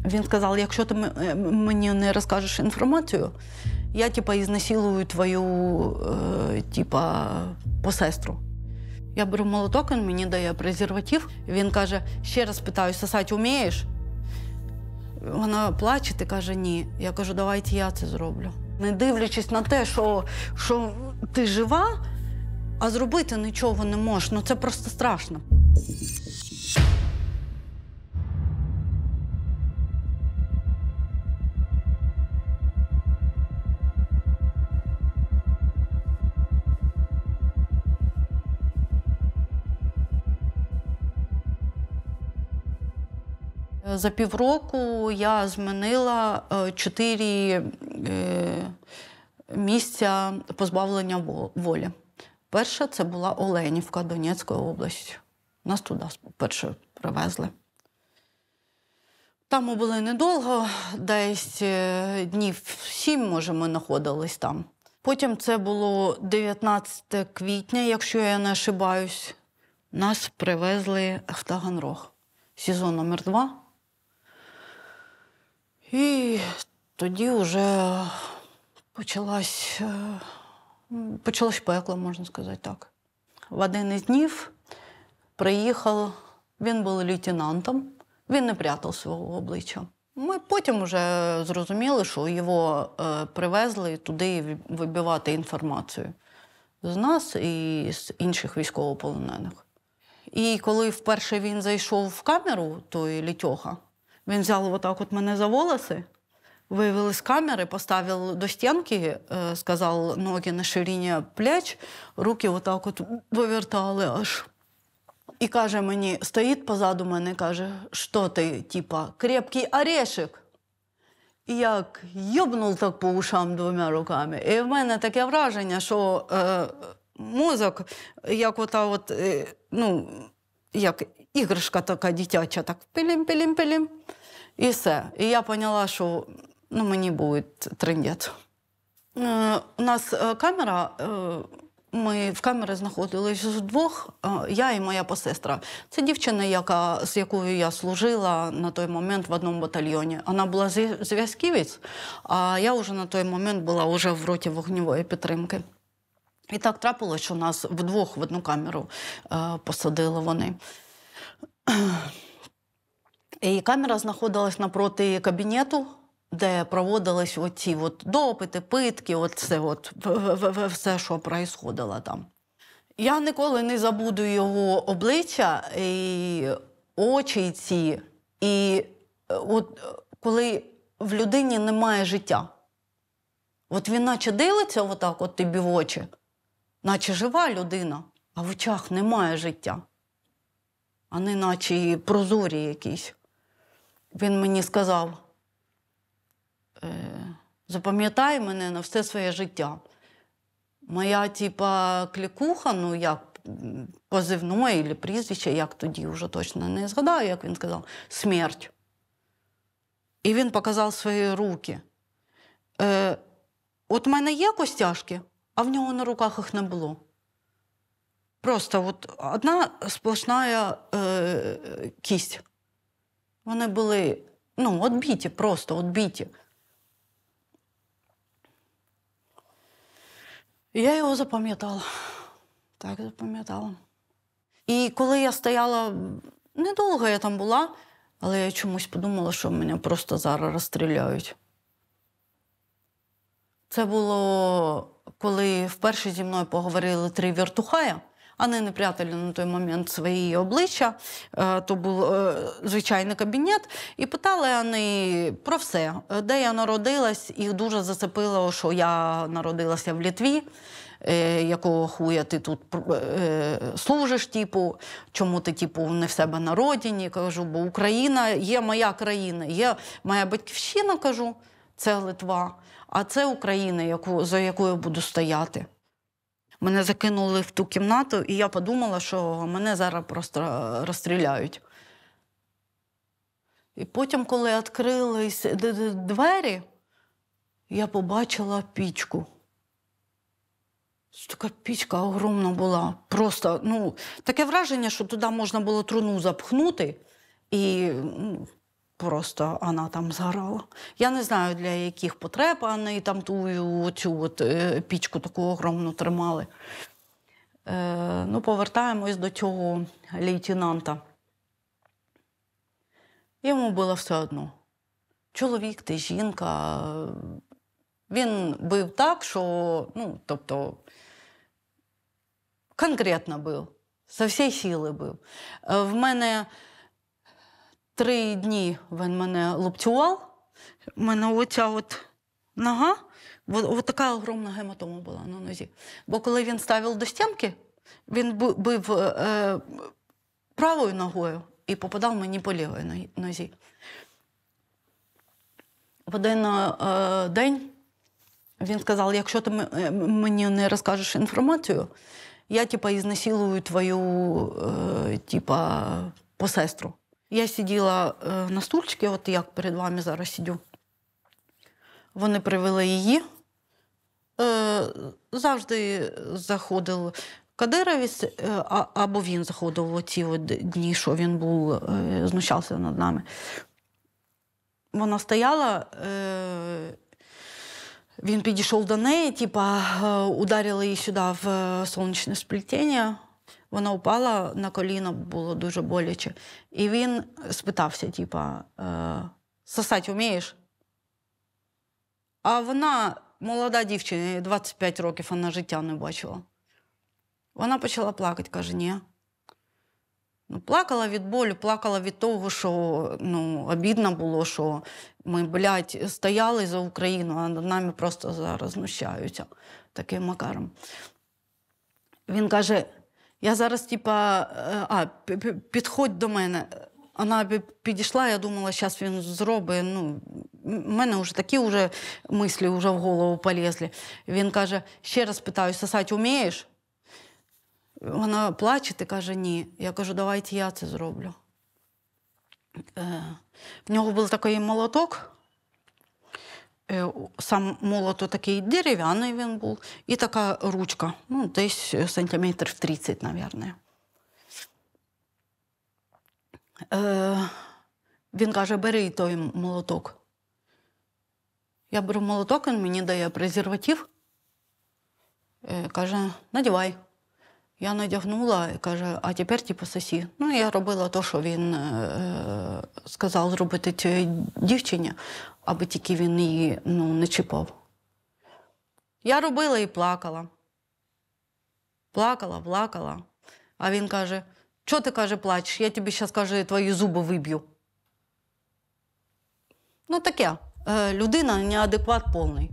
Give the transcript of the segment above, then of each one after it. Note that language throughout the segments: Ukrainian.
Він сказав, якщо ти мені не розкажеш інформацію, я, ізнасилую твою, посестру. Я беру молоток, він мені дає презерватив. Він каже, ще раз питаю, сосати вмієш? Вона плаче і каже, ні. Я кажу, давайте я це зроблю. Не дивлячись на те, що ти жива, а зробити нічого не можеш. Це просто страшно. За півроку я змінила 4 місця позбавлення волі. Перше – це була Оленівка Донецької області. Нас туди перше привезли. Там ми були недовго, десь днів 7, може, ми знаходились там. Потім це було 19 квітня, якщо я не ошибаюсь. Нас привезли в Таганрог. СІЗО номер 2. І тоді вже почалось пекло, можна сказати так. В один із днів приїхав, він був лейтенантом, він не прятав свого обличчя. Ми потім вже зрозуміли, що його привезли туди вибивати інформацію з нас і з інших військовополонених. І коли вперше він зайшов в камеру, той Літьоха, він взяв отак мене за волоси, вивели з камери, поставив до стінки, сказав, ноги на ширині плеч, руки отак вивертали аж. І каже мені, стоїть позаду мене, каже, що ти, крепкий орешек? І як йобнув так по ушам 2 руками. І в мене таке враження, що мозок, як як іграшка така дитяча, так пилім-пилім-пилім, і все. І я поняла, що мені буде трындець. У нас камера, ми в камері знаходились вдвох, я і моя посестра. Це дівчина, з якою я служила на той момент в одному батальйоні. Вона була зв'язківець, а я вже на той момент була вже в роті вогневої підтримки. І так трапилось, що нас вдвох в одну камеру посадили вони. І камера знаходилась напроти кабінету, де проводились оці допити, питки, все, що происходило там. Я ніколи не забуду його обличчя, і очі ці, і коли в людині немає життя. Він наче дивиться отак тобі в очі, наче жива людина, а в очах немає життя. Вони наче прозорі якісь. Він мені сказав, запам'ятай мене на все своє життя. Моя, клікуха, як позивної або прізвище, як тоді вже точно не згадаю, як він сказав, смерть. І він показав свої руки. От в мене є костяшки, а в нього на руках їх не було. Просто одна сплошна кість. Вони були, відбиті, просто відбиті. Я його запам'ятала. Так, запам'ятала. І коли я стояла, недовго я там була, але я чомусь подумала, що мене просто зараз розстріляють. Це було, коли вперше зі мною поговорили 3 вертухая. Вони не прятали на той момент свої обличчя, то був звичайний кабінет, і питали вони про все. Де я народилась, їх дуже зацепило, що я народилася в Литві, якого хуя ти тут служиш, чому ти не в себе на родині, кажу, бо Україна є моя країна, є моя батьківщина, кажу, це Литва, а це Україна, за якою я буду стояти. Мене закинули в ту кімнату, і я подумала, що мене зараз просто розстріляють. І потім, коли відкрились двері, я побачила пічку. Така пічка огромна була. Просто, таке враження, що туди можна було труну запхнути і просто вона там згорала. Я не знаю, для яких потреб вони там цю пічку таку огромну тримали. Ну, повертаємось до цього лейтенанта. Йому було все одно. Чоловік, ти жінка. Він бив так, що, ну, тобто, конкретно бив. Зі всієї сили бив. В мене 3 дні він мене лупцював. У мене оця от нога, от така огромна гематома була на нозі. Бо коли він ставив до стінки, він бив правою ногою і попадав мені по лівій нозі. В один день він сказав, якщо ти мені не розкажеш інформацію, я, ізнасилую твою, посестру. Я сиділа на стульчику, от як перед вами зараз сидю. Вони привели її. Завжди заходив кадировець, або він заходив у ці дні, що він був, знущався над нами. Вона стояла, він підійшов до неї, ударили її сюди в сонячне сплетіння. Вона упала на коліно, було дуже боляче. І він спитався, сосать вмієш? А вона, молода дівчина, 25 років, вона життя не бачила. Вона почала плакати, каже, ні. Ну, плакала від болю, плакала від того, що обідно було, що ми, стояли за Україну, а над нами просто зараз знущаються таким макаром. Він каже, я зараз, підходь до мене. Вона підійшла, я думала, зараз він зробить. У мене вже такі мислі в голову полізли. Він каже, ще раз питаю, сосать вмієш? Вона плаче і каже, ні. Я кажу, давайте я це зроблю. В нього був такий молоток. Сам молот такий дерев'яний він був. І така ручка, десь сантиметрів 30, мабуть. Він каже, бери той молоток. Я беру молоток, він мені дає презерватив. Каже, надівай. Я надягнула і каже, а тепер сосі. Ну, я робила те, що він сказав зробити цій дівчині, аби тільки він її не чіпав. Я робила і плакала. Плакала. А він каже, що ти, каже, плачеш? Я тобі зараз, каже, твої зуби виб'ю. Ну, таке. Людина неадекват повний.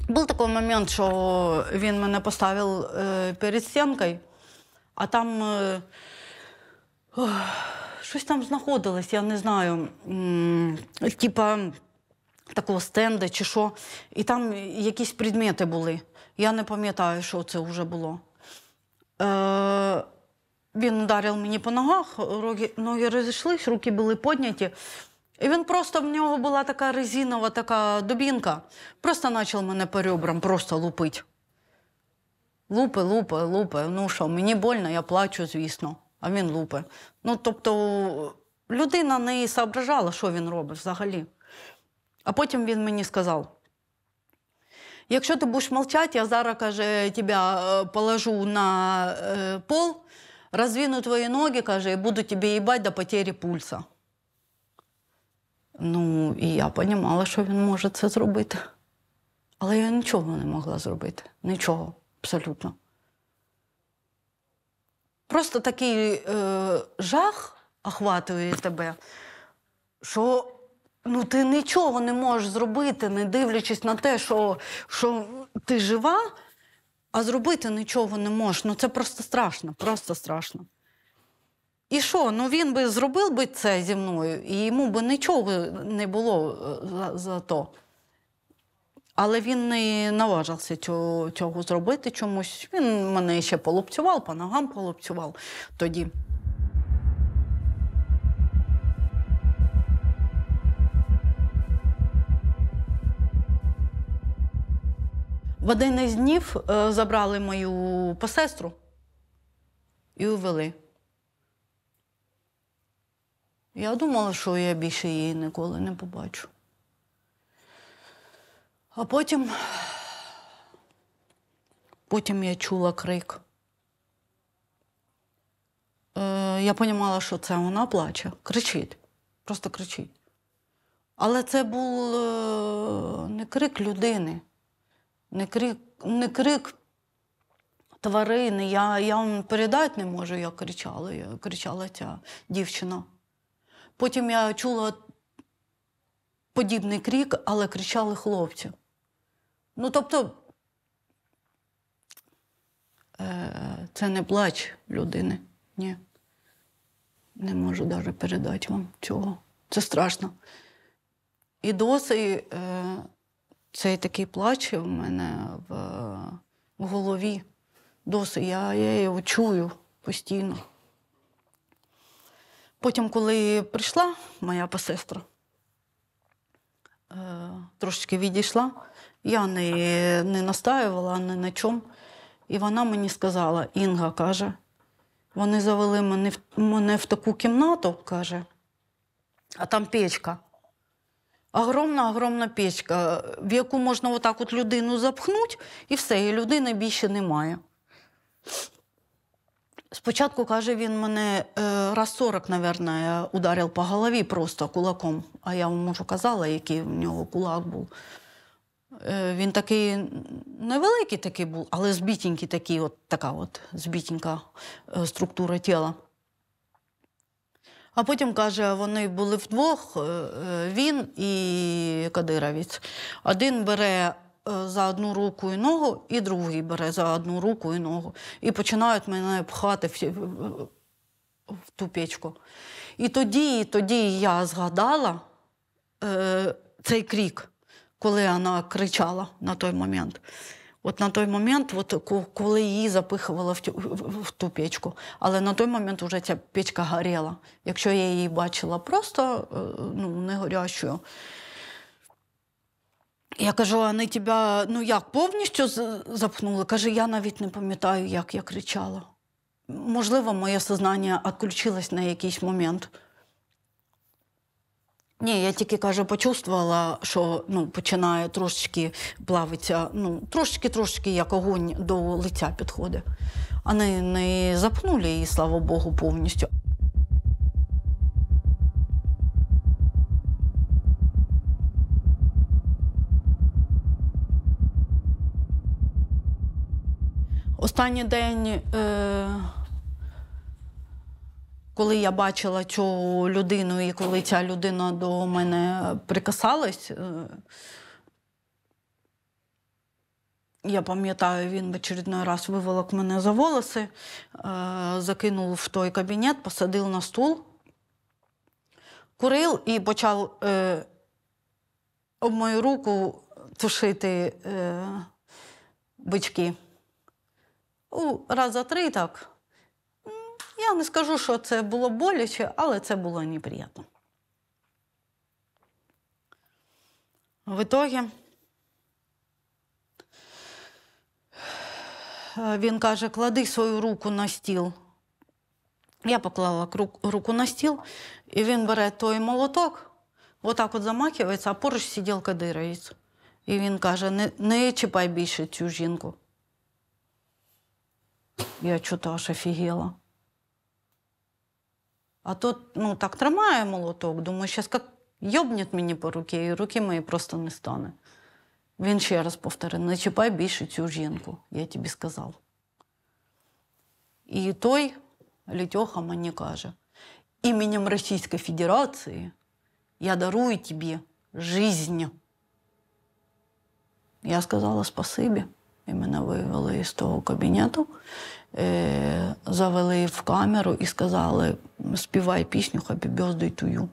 Був такий момент, що він мене поставив перед стінкою, а там щось там знаходилось, я не знаю, такого стенда чи що. І там якісь предмети були. Я не пам'ятаю, що це вже було. Він ударив мені по ногах, ноги розійшлись, руки були підняті. І він просто, в нього була така резинова така дубінка. Просто почав мене по ребрам просто лупити. Лупи. Ну що, мені больно, я плачу, звісно. А він лупи. Ну, тобто, людина не соображала, що він робить взагалі. А потім він мені сказав, якщо ти будеш мовчати, я зараз, каже, тебе положу на пол, роздвину твої ноги, каже, і буду тебе їбати до потери пульса. Ну, і я розуміла, що він може це зробити. Але я нічого не могла зробити. Нічого, абсолютно. Просто такий жах охватує тебе, що ти нічого не можеш зробити, не дивлячись на те, що ти жива, а зробити нічого не можеш. Це просто страшно. І що? Він би зробив би це зі мною, і йому би нічого не було за то. Але він не наважився цього зробити чомусь. Він мене ще полупцював, по ногам полупцював тоді. В один із днів забрали мою посестру і увели. Я думала, що я більше її ніколи не побачу. А потім я чула крик. Я розуміла, що це вона плаче, кричить, просто кричить. Але це був не крик людини, не крик тварини. Я вам передати не можу, як кричала ця дівчина. Потім я чула подібний крик, але кричали хлопці. Ну, тобто, це не плач людини. Ні. Не можу навіть передати вам цього. Це страшно. І досі цей такий плач в мене в голові. Досі я його чую постійно. Потім, коли прийшла моя посестра, трошечки відійшла, я не настаювала ні на чому. І вона мені сказала, Інга, каже, вони завели мене в таку кімнату, каже, а там печка. Огромна печка, в яку можна отак от людину запхнути, і все, і людини більше немає. Спочатку, каже, він мене раз 40, мабуть, ударив по голові просто кулаком. А я вам можу казала, який в нього кулак був. Він такий невеликий такий був, але збітенький такий, така збітенька структура тіла. А потім, каже, вони були вдвох, він і кадировець. Один бере за одну руку і ногу, і другий бере за одну руку і ногу. І починають мене пхати в ту печку. І тоді я згадала цей крик, коли вона кричала на той момент. От на той момент, коли її запихувала в ту печку. Але на той момент вже ця печка горіла. Якщо я її бачила просто, не горящою. Я кажу, вони тебе, як, повністю запхнули? Каже, я навіть не пам'ятаю, як я кричала. Можливо, моє сознання відключилось на якийсь момент. Ні, я тільки, каже, почувствувала, що починає трошечки плавитися, трошечки як огонь до лиця підходить. А не запхнули її, слава Богу, повністю. Останній день, коли я бачила цю людину і коли ця людина до мене прикасалась, я пам'ятаю, він в очередной раз виволок мене за волоси, закинув в той кабінет, посадив на стул, курив і почав об мою руку тушити бички. Раз за 3 так. Я не скажу, що це було боляче, але це було неприємно. В итоге він каже, клади свою руку на стіл. Я поклала руку на стіл, і він бере той молоток, отак от замахується, а поруч сидів кадировець. І він каже, не чіпай більше цю жінку. Я чого-то аж офігела. А тот, так тримає молоток, думаю, зараз як йобнет мені по руці, і руки мої просто не стане. Він ще раз повторив, не чіпай більше цю жінку, я тобі сказав. І той Літьоха мені каже, іменем Російської Федерації я дарую тобі жизнь. Я сказала спасибі, і мене вивели з того кабінету, завели в камеру і сказали, співай пісню «Happy birthday to you».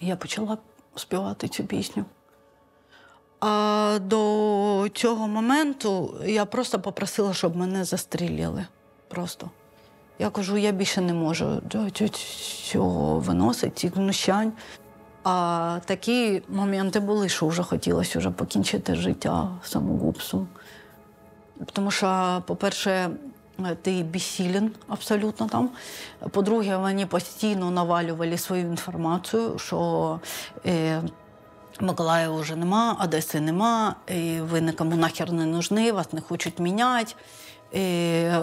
Я почала співати цю пісню. А до цього моменту я просто попросила, щоб мене застрілили. Просто. Я кажу, я більше не можу цього виносити, цих знущань. А такі моменти були, що вже хотілося вже покінчити життя самогубством. Тому що, по-перше, ти безсилен абсолютно там. По-друге, вони постійно навалювали свою інформацію, що Миколаєва вже нема, Одеси нема, і ви нікому нахер не нужны, вас не хочуть міняти,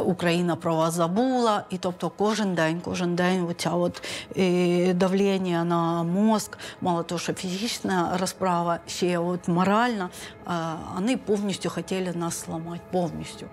Україна про вас забула. І тобто кожен день оця от давлення на мозк, мало того, що фізична розправа, ще от моральна, вони повністю хотіли нас зламати, повністю.